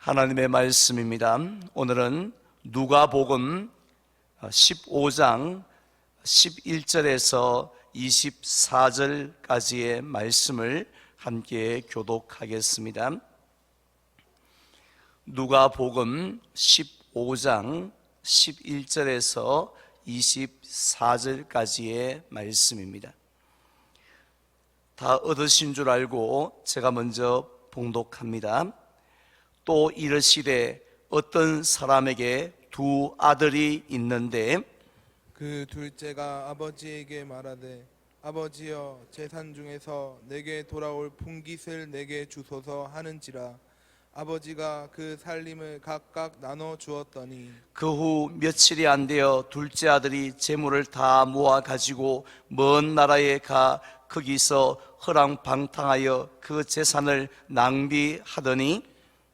하나님의 말씀입니다. 오늘은 누가복음 15장 11절에서 24절까지의 말씀을 함께 교독하겠습니다. 누가복음 15장 11절에서 24절까지의 말씀입니다. 다 얻으신 줄 알고 제가 먼저 봉독합니다. 또 이르시되 어떤 사람에게 두 아들이 있는데 그 둘째가 아버지에게 말하되 아버지여 재산 중에서 내게 돌아올 분깃을 내게 주소서 하는지라. 아버지가 그 살림을 각각 나눠 주었더니 그 후 며칠이 안 되어 둘째 아들이 재물을 다 모아 가지고 먼 나라에 가 거기서 허랑방탕하여 그 재산을 낭비하더니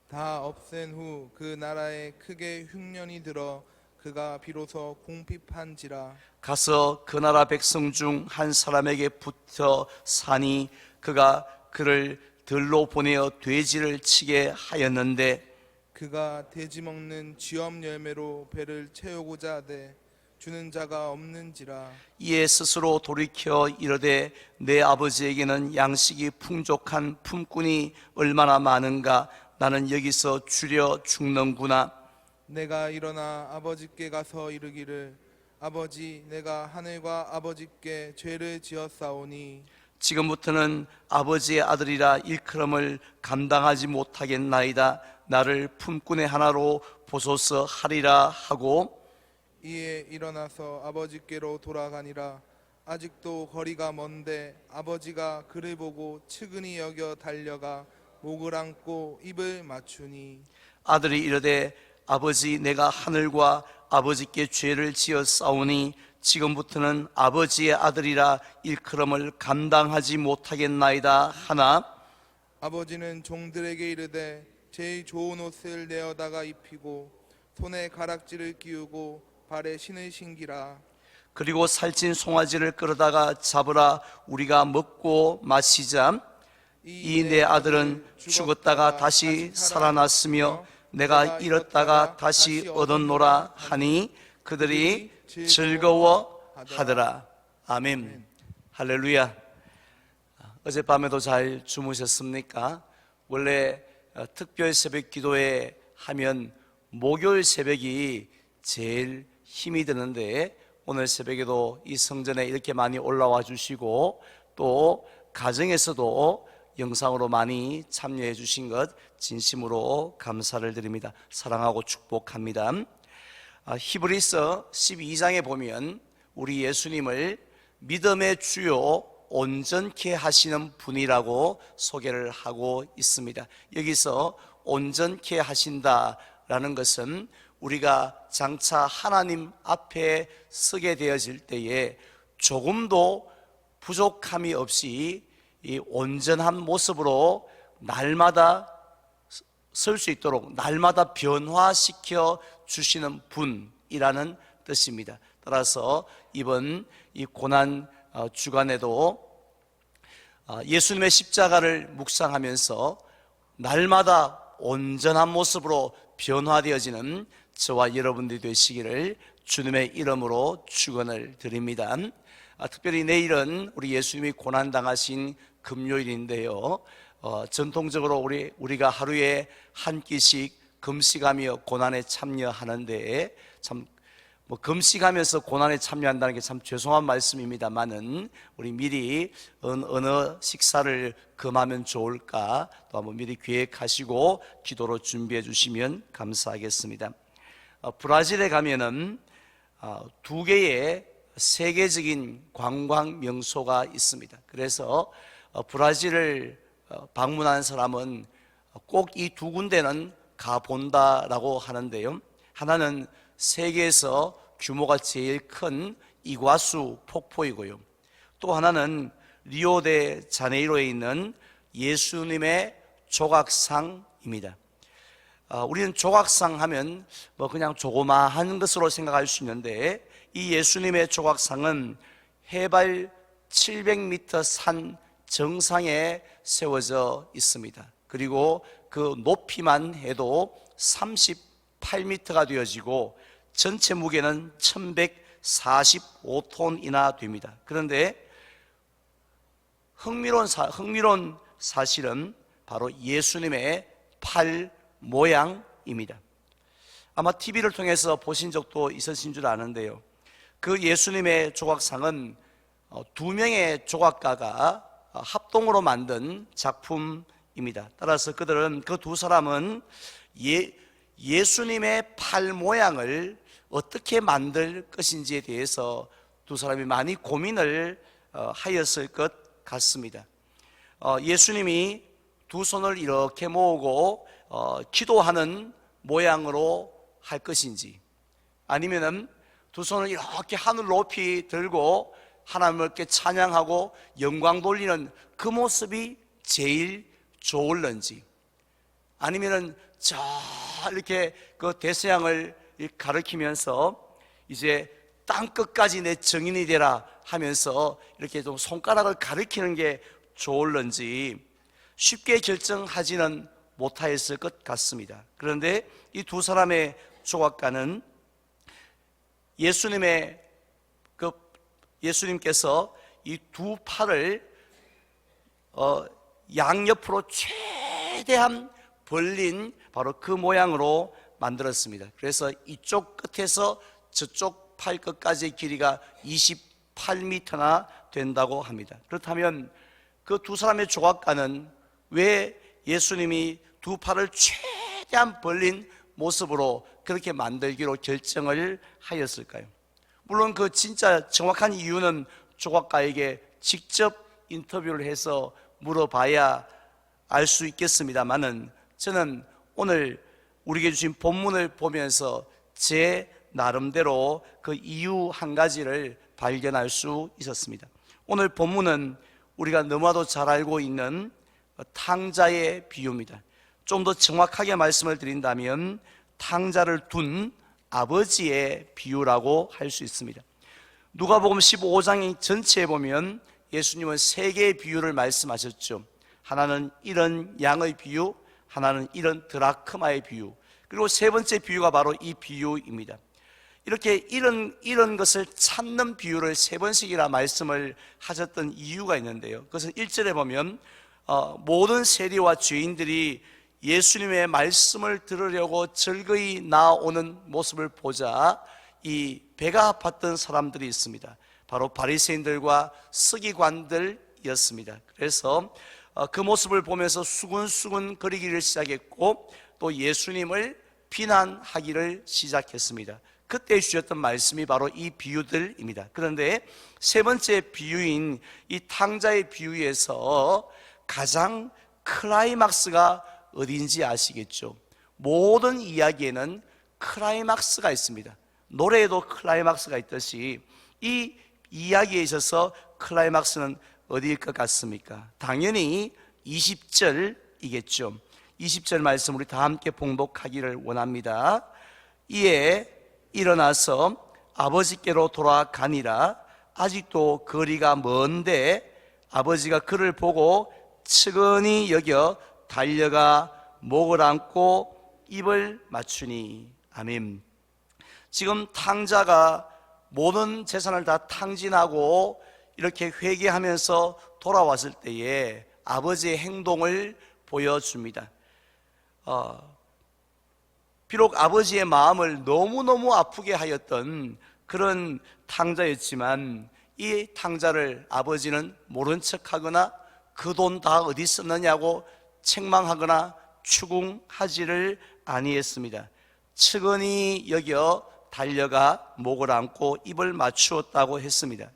다 없앤 후 그 나라에 크게 흉년이 들어 그가 비로소 궁핍한지라. 가서 그 나라 백성 중 한 사람에게 붙어 사니 그가 그를 들로 보내어 돼지를 치게 하였는데 그가 돼지 먹는 쥐엄 열매로 배를 채우고자 하되 주는 자가 없는지라. 이에 스스로 돌이켜 이르되 내 아버지에게는 양식이 풍족한 품꾼이 얼마나 많은가. 나는 여기서 줄여 죽는구나. 내가 일어나 아버지께 가서 이르기를 아버지, 내가 하늘과 아버지께 죄를 지었사오니 지금부터는 아버지의 아들이라 일컬음을 감당하지 못하겠나이다. 나를 품꾼의 하나로 보소서 하리라 하고 이에 일어나서 아버지께로 돌아가니라. 아직도 거리가 먼데 아버지가 그를 보고 측은히 여겨 달려가 목을 안고 입을 맞추니 아들이 이르되 아버지, 내가 하늘과 아버지께 죄를 지었사오니 지금부터는 아버지의 아들이라 일컬음을 감당하지 못하겠나이다 하나 아버지는 종들에게 이르되 제일 좋은 옷을 내어다가 입히고 손에 가락지를 끼우고 발에 신을 신기라. 그리고 살찐 송아지를 끌어다가 잡으라. 우리가 먹고 마시자. 이 내 아들은 죽었다가 다시 살아났으며 내가 잃었다가 다시 얻었노라 하니 그들이 즐거워하더라. 아멘. 할렐루야. 어젯밤에도 잘 주무셨습니까? 원래 특별 새벽 기도회 하면 목요일 새벽이 제일 힘이 드는데 오늘 새벽에도 이 성전에 이렇게 많이 올라와 주시고 또 가정에서도 영상으로 많이 참여해 주신 것 진심으로 감사를 드립니다. 사랑하고 축복합니다. 히브리서 12장에 보면 우리 예수님을 믿음의 주요 온전케 하시는 분이라고 소개를 하고 있습니다. 여기서 온전케 하신다라는 것은 우리가 장차 하나님 앞에 서게 되어질 때에 조금도 부족함이 없이 이 온전한 모습으로 날마다 설 수 있도록 날마다 변화시켜 주시는 분이라는 뜻입니다. 따라서 이번 이 고난 주간에도 예수님의 십자가를 묵상하면서 날마다 온전한 모습으로 변화되어지는 저와 여러분들이 되시기를 주님의 이름으로 축원을 드립니다. 특별히 내일은 우리 예수님이 고난당하신 금요일인데요. 전통적으로 우리가 하루에 한 끼씩 금식하며 고난에 참여하는데 참 금식하면서 고난에 참여한다는 게 참 죄송한 말씀입니다만은 우리 미리 어느 식사를 금하면 좋을까 또 한번 미리 계획하시고 기도로 준비해 주시면 감사하겠습니다. 브라질에 가면은 두 개의 세계적인 관광 명소가 있습니다. 그래서 브라질을 방문한 사람은 꼭 이 두 군데는 가본다라고 하는데요. 하나는 세계에서 규모가 제일 큰 이과수 폭포이고요. 또 하나는 리오데자네이로에 있는 예수님의 조각상입니다. 우리는 조각상 하면 그냥 조그마한 것으로 생각할 수 있는데 이 예수님의 조각상은 해발 700m 산 정상에 세워져 있습니다. 그리고 그 높이만 해도 38m가 되어지고 전체 무게는 1145톤이나 됩니다. 그런데 흥미로운 사실은 바로 예수님의 팔 모양입니다. 아마 TV를 통해서 보신 적도 있으신 줄 아는데요, 그 예수님의 조각상은 2명의 조각가가 합동으로 만든 작품입니다. 따라서 그들은, 그 두 사람은 예수님의 팔 모양을 어떻게 만들 것인지에 대해서 두 사람이 많이 고민을 하였을 것 같습니다. 예수님이 두 손을 이렇게 모으고 기도하는 모양으로 할 것인지, 아니면은 두 손을 이렇게 하늘 높이 들고 하나님을 이렇게 찬양하고 영광 돌리는 그 모습이 제일 좋을런지, 아니면은 저 이렇게 그 대서양을 가리키면서 이제 땅 끝까지 내 증인이 되라 하면서 이렇게 좀 손가락을 가리키는 게 좋을런지 쉽게 결정하지는 못하였을 것 같습니다. 그런데 이 두 사람의 조각가는 예수님께서 이 두 팔을 양옆으로 최대한 벌린 바로 그 모양으로 만들었습니다. 그래서 이쪽 끝에서 저쪽 팔 끝까지의 길이가 28m나 된다고 합니다. 그렇다면 그 두 사람의 조각가는 왜 예수님이 두 팔을 최대한 벌린 모습으로 그렇게 만들기로 결정을 하였을까요? 물론 그 진짜 정확한 이유는 조각가에게 직접 인터뷰를 해서 물어봐야 알 수 있겠습니다만은, 저는 오늘 우리에게 주신 본문을 보면서 제 나름대로 그 이유 한 가지를 발견할 수 있었습니다. 오늘 본문은 우리가 너무나도 잘 알고 있는 탕자의 비유입니다. 좀 더 정확하게 말씀을 드린다면 탕자를 둔 아버지의 비유라고 할 수 있습니다. 누가복음 15장 전체에 보면 예수님은 세 개의 비유를 말씀하셨죠. 하나는 이런 양의 비유, 하나는 이런 드라크마의 비유, 그리고 세 번째 비유가 바로 이 비유입니다. 이렇게 이런 것을 찾는 비유를 세 번씩이나 말씀을 하셨던 이유가 있는데요, 그것은 1절에 보면 모든 세리와 죄인들이 예수님의 말씀을 들으려고 즐거이 나오는 모습을 보자 이 배가 아팠던 사람들이 있습니다. 바로 바리새인들과 서기관들이었습니다. 그래서 그 모습을 보면서 수근수근 거리기를 시작했고 또 예수님을 비난하기를 시작했습니다. 그때 주셨던 말씀이 바로 이 비유들입니다. 그런데 세 번째 비유인 이 탕자의 비유에서 가장 클라이막스가 어딘지 아시겠죠? 모든 이야기에는 클라이막스가 있습니다. 노래에도 클라이막스가 있듯이 이 이야기에 있어서 클라이막스는 어디일 것 같습니까? 당연히 20절이겠죠. 20절 말씀 우리 다 함께 봉독하기를 원합니다. 이에 일어나서 아버지께로 돌아가니라. 아직도 거리가 먼데 아버지가 그를 보고 측은히 여겨 달려가 목을 안고 입을 맞추니. 아멘. 지금 탕자가 모든 재산을 다 탕진하고 이렇게 회개하면서 돌아왔을 때에 아버지의 행동을 보여줍니다. 비록 아버지의 마음을 너무너무 아프게 하였던 그런 탕자였지만 이 탕자를 아버지는 모른 척하거나 그 돈 다 어디 썼느냐고 책망하거나 추궁하지를 아니했습니다. 측은히 여겨 달려가 목을 안고 입을 맞추었다고 했습니다.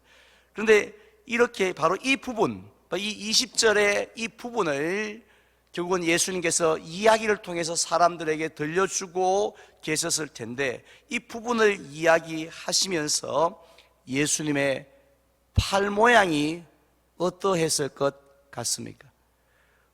그런데 이렇게 바로 이 부분, 이 20절의 이 부분을 결국은 예수님께서 이야기를 통해서 사람들에게 들려주고 계셨을 텐데, 이 부분을 이야기하시면서 예수님의 팔 모양이 어떠했을 것 같습니까?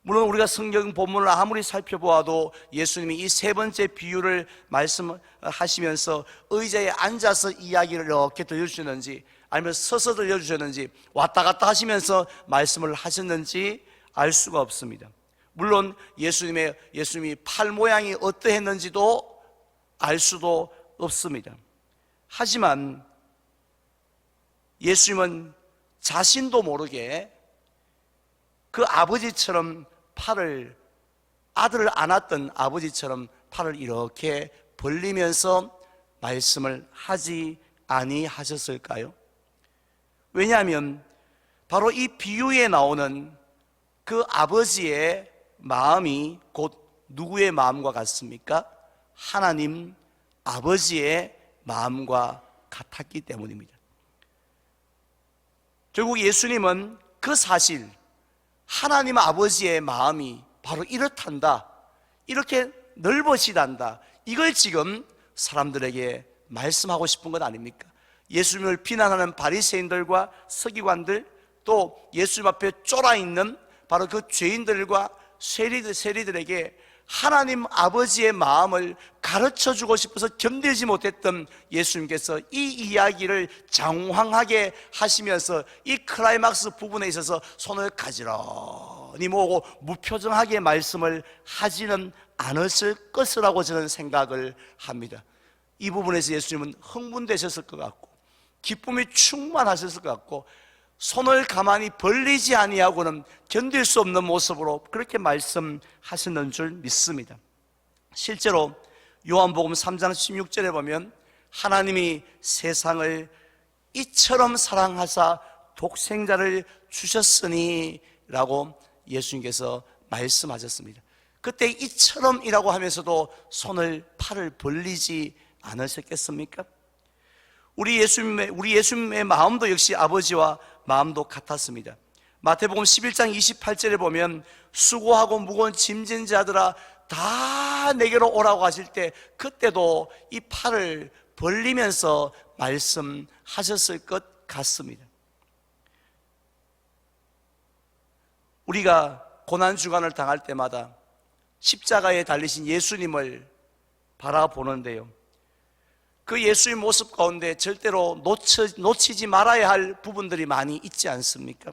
물론 우리가 성경 본문을 아무리 살펴보아도 예수님이 이 세 번째 비유를 말씀하시면서 의자에 앉아서 이야기를 이렇게 들려주셨는지 아니면 서서 들려주셨는지 왔다 갔다 하시면서 말씀을 하셨는지 알 수가 없습니다. 물론 예수님이 팔 모양이 어떠했는지도 알 수도 없습니다. 하지만 예수님은 자신도 모르게 그 아버지처럼 아들을 안았던 아버지처럼 팔을 이렇게 벌리면서 말씀을 하지 아니하셨을까요? 왜냐하면 바로 이 비유에 나오는 그 아버지의 마음이 곧 누구의 마음과 같습니까? 하나님 아버지의 마음과 같았기 때문입니다. 결국 예수님은 그 사실, 하나님 아버지의 마음이 바로 이렇단다, 이렇게 넓으시단다, 이걸 지금 사람들에게 말씀하고 싶은 것 아닙니까? 예수님을 비난하는 바리새인들과 서기관들, 또 예수님 앞에 쫄아있는 바로 그 죄인들과 세리들에게 하나님 아버지의 마음을 가르쳐주고 싶어서 견디지 못했던 예수님께서 이 이야기를 장황하게 하시면서 이 클라이막스 부분에 있어서 손을 가지런히 모으고 무표정하게 말씀을 하지는 않았을 것이라고 저는 생각을 합니다. 이 부분에서 예수님은 흥분되셨을 것 같고 기쁨이 충만하셨을 것 같고 손을 가만히 벌리지 아니하고는 견딜 수 없는 모습으로 그렇게 말씀하셨는 줄 믿습니다. 실제로 요한복음 3장 16절에 보면 하나님이 세상을 이처럼 사랑하사 독생자를 주셨으니 라고 예수님께서 말씀하셨습니다. 그때 이처럼이라고 하면서도 팔을 벌리지 않으셨겠습니까? 우리 예수님의 마음도 역시 아버지와 마음도 같았습니다. 마태복음 11장 28절에 보면 수고하고 무거운 짐진 자들아 다 내게로 오라고 하실 때 그때도 이 팔을 벌리면서 말씀하셨을 것 같습니다. 우리가 고난주간을 당할 때마다 십자가에 달리신 예수님을 바라보는데요, 그 예수의 모습 가운데 절대로 놓치지 말아야 할 부분들이 많이 있지 않습니까?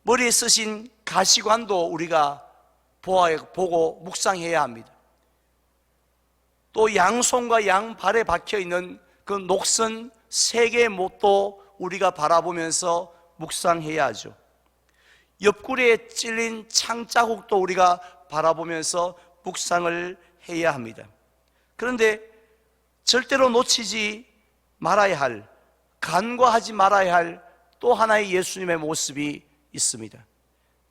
머리에 쓰신 가시관도 우리가 보고 묵상해야 합니다. 또 양손과 양발에 박혀있는 그 녹슨 세 개의 못도 우리가 바라보면서 묵상해야 하죠. 옆구리에 찔린 창자국도 우리가 바라보면서 묵상을 해야 합니다. 그런데 절대로 놓치지 말아야 할, 간과하지 말아야 할 또 하나의 예수님의 모습이 있습니다.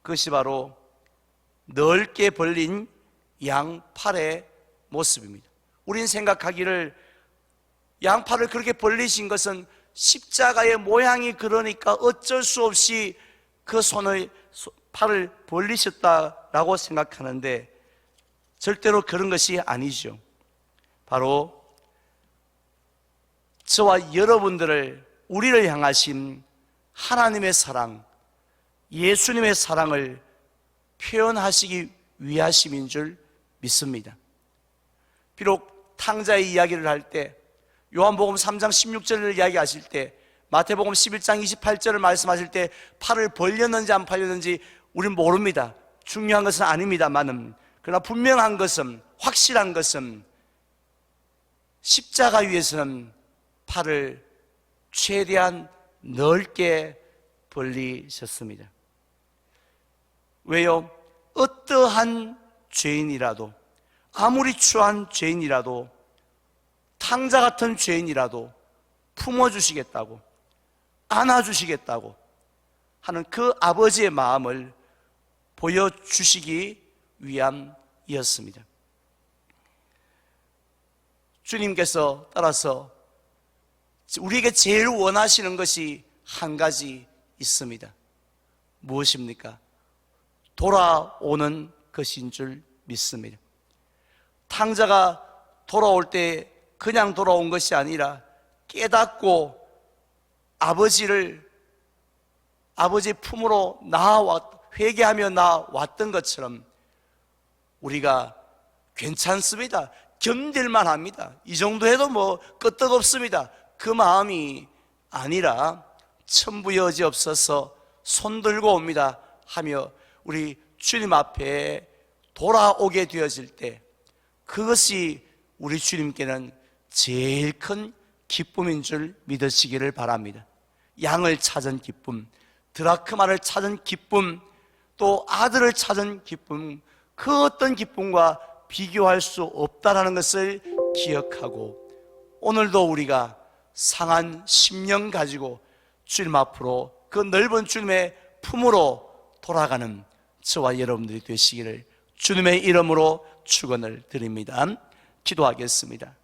그것이 바로 넓게 벌린 양팔의 모습입니다. 우린 생각하기를 양팔을 그렇게 벌리신 것은 십자가의 모양이 그러니까 어쩔 수 없이 그 팔을 벌리셨다라고 생각하는데 절대로 그런 것이 아니죠. 바로 저와 여러분들을, 우리를 향하신 하나님의 사랑, 예수님의 사랑을 표현하시기 위하심인 줄 믿습니다. 비록 탕자의 이야기를 할 때, 요한복음 3장 16절을 이야기하실 때, 마태복음 11장 28절을 말씀하실 때 팔을 벌렸는지 안 벌렸는지 우리는 모릅니다. 중요한 것은 아닙니다만은, 그러나 분명한 것은, 확실한 것은 십자가 위에서는 팔을 최대한 넓게 벌리셨습니다. 왜요? 어떠한 죄인이라도, 아무리 추한 죄인이라도, 탕자 같은 죄인이라도 품어주시겠다고, 안아주시겠다고 하는 그 아버지의 마음을 보여주시기 위함이었습니다. 주님께서 따라서 우리에게 제일 원하시는 것이 한 가지 있습니다. 무엇입니까? 돌아오는 것인 줄 믿습니다. 탕자가 돌아올 때 그냥 돌아온 것이 아니라 깨닫고 아버지의 품으로 회개하며 나왔던 것처럼 우리가 괜찮습니다, 견딜만 합니다, 이 정도 해도 뭐 끄떡없습니다, 그 마음이 아니라 천부여지옵소서 손들고 옵니다 하며 우리 주님 앞에 돌아오게 되어질 때 그것이 우리 주님께는 제일 큰 기쁨인 줄 믿으시기를 바랍니다. 양을 찾은 기쁨, 드라크마를 찾은 기쁨, 또 아들을 찾은 기쁨, 그 어떤 기쁨과 비교할 수 없다는 것을 기억하고 오늘도 우리가 상한 심령 가지고 주님 앞으로 그 넓은 주님의 품으로 돌아가는 저와 여러분들이 되시기를 주님의 이름으로 축원을 드립니다. 기도하겠습니다.